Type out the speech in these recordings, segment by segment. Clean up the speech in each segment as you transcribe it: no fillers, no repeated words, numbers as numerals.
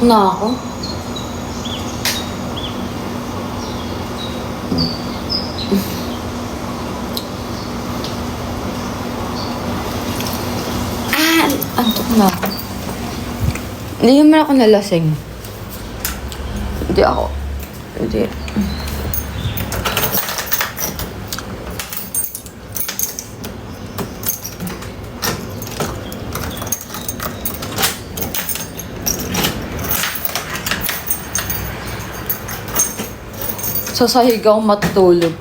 na ako. Antok na ako. Hindi naman ako nalasing. Hindi. Sa sahig ako matutulog.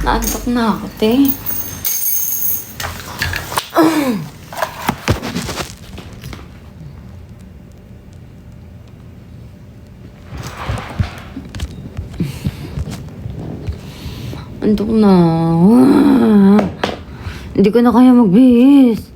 Naantok na ako, te. Antok na. Hindi ko na kaya magbihis.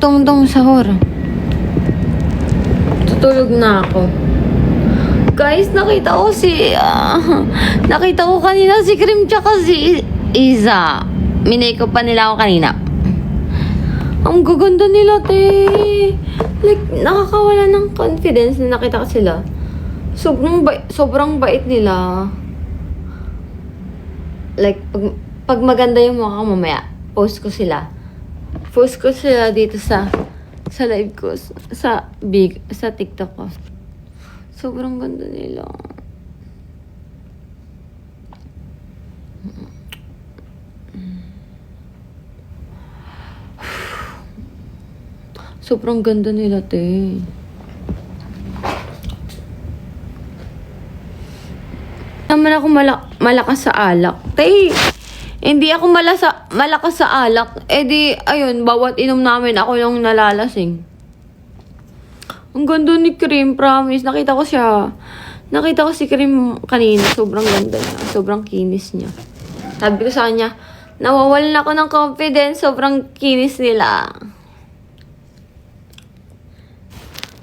Tong sahur. Tutulog na ako. Guys, nakita ko kanina si Cream tsaka si Iza. Minay ko pa nila ako kanina. Ang gaganda nila, te. Like, nakakawala ng confidence na nakita ko sila. Sobrang bait nila. Like, pag maganda yung mukha ko mamaya, post ko sila dito sa live ko, sa TikTok ko. Sobrang ganda nila. Sobrang ganda nila, te. Naman ako malakas sa alak. Te, hindi ako malakas sa alak. Eh di, ayun, bawat inom namin, ako yung nalalasing. Ang ganda ni Cream, promise. Nakita ko si Cream kanina. Sobrang ganda niya. Sobrang kinis niya. Sabi ko sa kanya, nawawalan ako ng confidence. Sobrang kinis nila.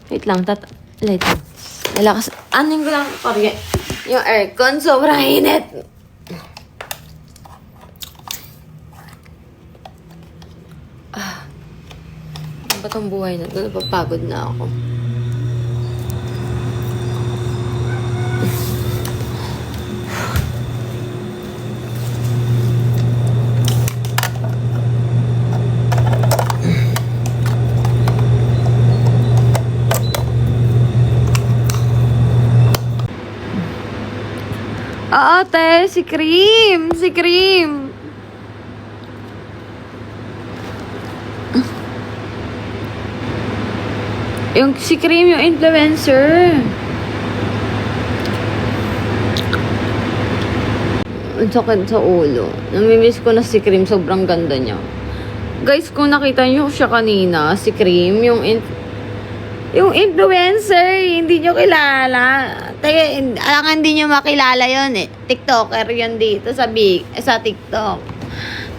Wait lang. Nalakas. Anin ko lang, yung aircon, sobrang init. Ba't ang buhay na ito? Napapagod na ako. Ate, si Cream! Si Cream, yung influencer. Ang sakit sa ulo. Namimiss ko na si Cream. Sobrang ganda niya. Guys, kung nakita niyo siya kanina, si Cream, yung influencer, hindi niyo kilala. Alangan hindi niyo makilala yon eh. TikToker yun dito sa TikTok.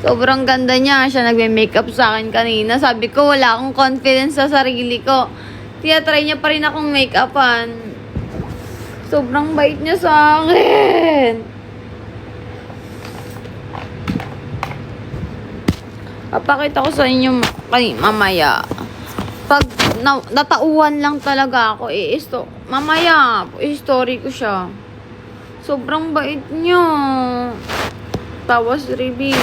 Sobrang ganda niya. Siya nagme-makeup sa akin kanina. Sabi ko, wala akong confidence sa sarili ko. Tinatry niya pa rin akong make-upan. Sobrang bait niya sa akin. Papakita ko sa inyo mamaya. Pag natauhan lang talaga ako, mamaya, i-story ko siya. Sobrang bait niya. Tawas review.